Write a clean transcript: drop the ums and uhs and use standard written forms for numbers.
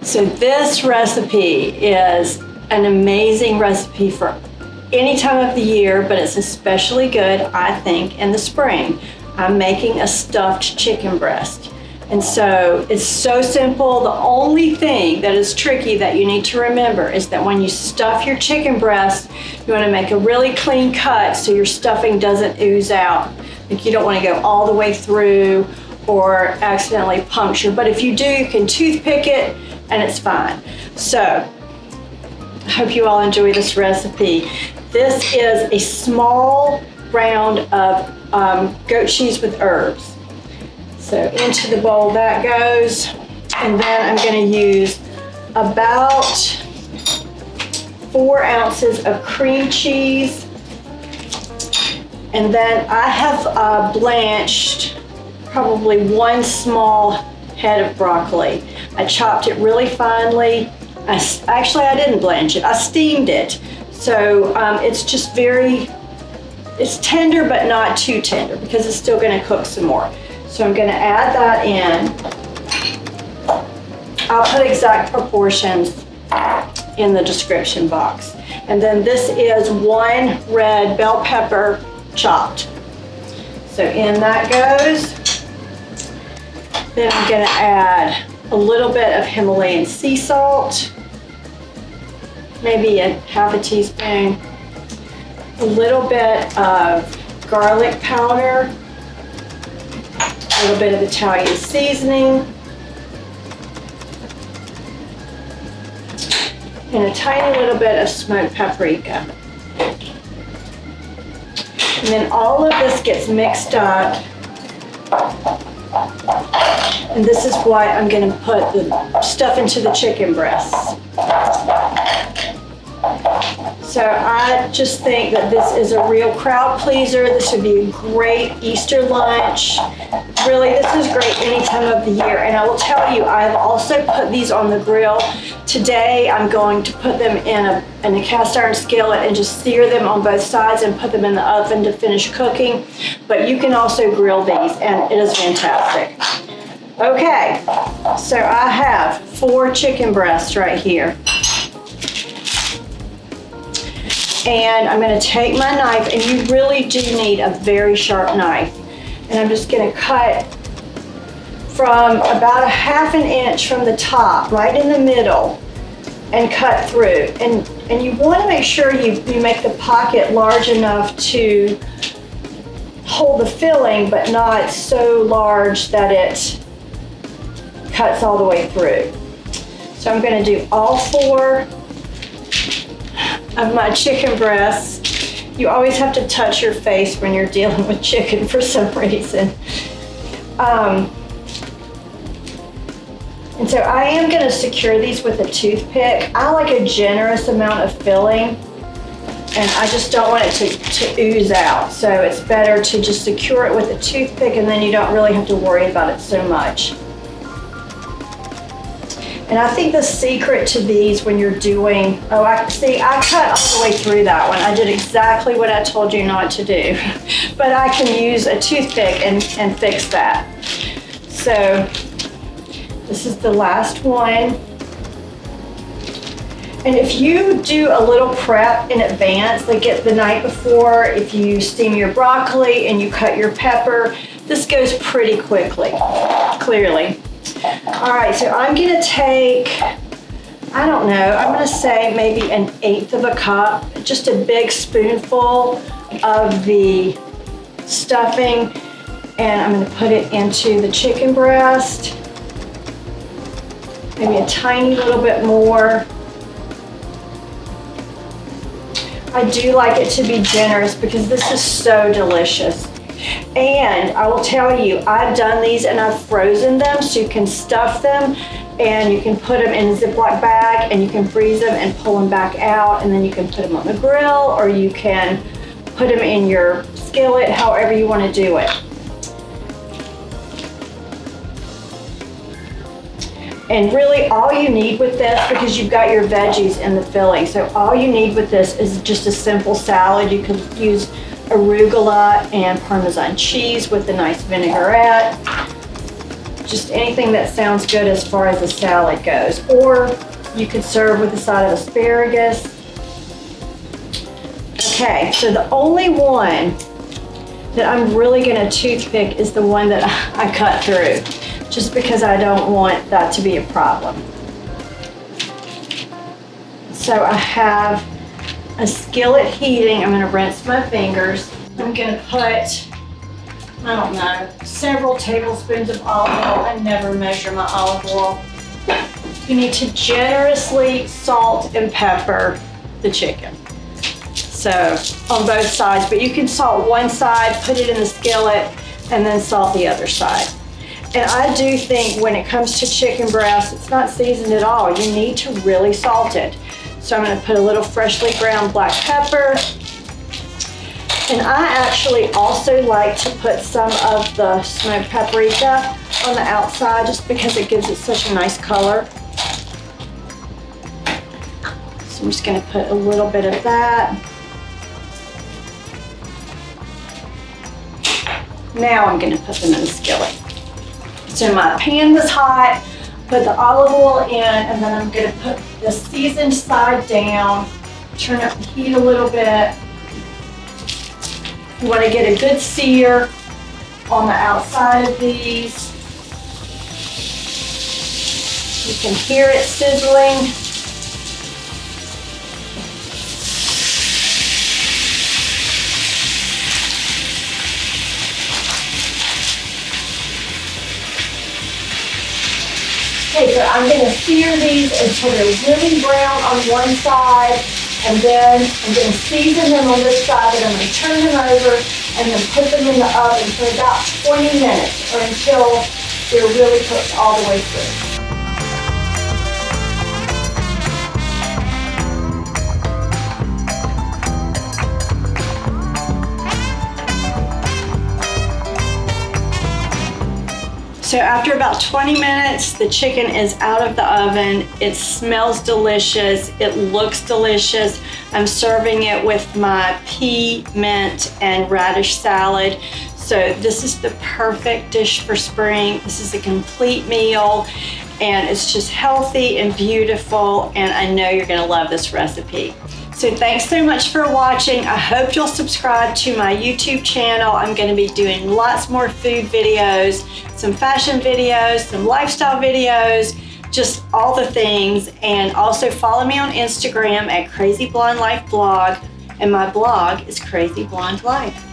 So this recipe is an amazing recipe for any time of the year, but it's especially good, I think, in the spring. I'm making a stuffed chicken breast. And so it's so simple. The only thing that is tricky that you need to remember is that when you stuff your chicken breast, you want to make a really clean cut so your stuffing doesn't ooze out. Like you don't want to go all the way through or accidentally puncture. But if you do, you can toothpick it and it's fine. So I hope you all enjoy this recipe. This is a small round of goat cheese with herbs. So into the bowl that goes, and then I'm going to use about 4 ounces of cream cheese, and then I have blanched probably 1 small head of broccoli. I chopped it really finely. Actually, I didn't blanch it. I steamed it. So it's just it's tender but not too tender because it's still going to cook some more. So I'm going to add that in. I'll put exact proportions in the description box. And then this is 1 red bell pepper chopped. So in that goes. Then I'm going to add a little bit of Himalayan sea salt, maybe half a teaspoon, a little bit of garlic powder, a little bit of Italian seasoning, and a tiny little bit of smoked paprika. And then all of this gets mixed up. And this is why I'm going to put the stuff into the chicken breasts. So I just think that this is a real crowd pleaser. This would be a great Easter lunch. Really, this is great any time of the year. And I will tell you, I've also put these on the grill. Today, I'm going to put them in a cast iron skillet and just sear them on both sides and put them in the oven to finish cooking. But you can also grill these, and it is fantastic. Okay, so I have 4 chicken breasts right here. And I'm going to take my knife, and you really do need a very sharp knife. And I'm just going to cut from about 1/2 inch from the top, right in the middle, and cut through. And you want to make sure you make the pocket large enough to hold the filling, but not so large that it cuts all the way through. So I'm going to do all 4 of my chicken breasts. You always have to touch your face when you're dealing with chicken for some reason. And so I am going to secure these with a toothpick. I like a generous amount of filling, and I just don't want it to ooze out. So it's better to just secure it with a toothpick, and then you don't really have to worry about it so much. And I think the secret to these when you're doing, I cut all the way through that one. I did exactly what I told you not to do. But I can use a toothpick and fix that. So this is the last one. And if you do a little prep in advance, like the night before, if you steam your broccoli and you cut your pepper, this goes pretty quickly, clearly. All right, so I'm gonna take, I don't know, I'm gonna say maybe 1/8 of a cup, just a big spoonful of the stuffing, and I'm gonna put it into the chicken breast. Maybe a tiny little bit more. I do like it to be generous because this is so delicious. And I will tell you, I've done these and I've frozen them so you can stuff them and you can put them in a Ziploc bag and you can freeze them and pull them back out, and then you can put them on the grill or you can put them in your skillet, however you want to do it. And really all you need with this, because you've got your veggies in the filling, so all you need with this is just a simple salad. You could use arugula and Parmesan cheese with a nice vinaigrette. just anything that sounds good as far as a salad goes. Or you could serve with a side of asparagus. Okay, so the only one that I'm really gonna toothpick is the one that I cut through, just because I don't want that to be a problem. So I have a skillet heating. I'm gonna rinse my fingers. I'm gonna put, I don't know, several tablespoons of olive oil. I never measure my olive oil. You need to generously salt and pepper the chicken. So on both sides, but you can salt one side, put it in the skillet, and then salt the other side. And I do think when it comes to chicken breast, it's not seasoned at all. You need to really salt it. So I'm gonna put a little freshly ground black pepper. And I actually also like to put some of the smoked paprika on the outside just because it gives it such a nice color. So I'm just gonna put a little bit of that. Now I'm gonna put them in the skillet. So my pan was hot, put the olive oil in, and then I'm gonna put the seasoned side down, turn up the heat a little bit. You wanna get a good sear on the outside of these. You can hear it sizzling. Okay, so I'm going to sear these until they're really brown on one side, and then I'm going to season them on this side, and I'm going to turn them over and then put them in the oven for about 20 minutes or until they're really cooked all the way through. So after about 20 minutes, the chicken is out of the oven. It smells delicious. It looks delicious. I'm serving it with my pea, mint, and radish salad. So this is the perfect dish for spring. This is a complete meal, and it's just healthy and beautiful, and I know you're gonna love this recipe. So thanks so much for watching. I hope you'll subscribe to my YouTube channel. I'm gonna be doing lots more food videos, some fashion videos, some lifestyle videos, just all the things. And also follow me on Instagram at Crazy Blonde Life Blog, and my blog is Crazy Blonde Life.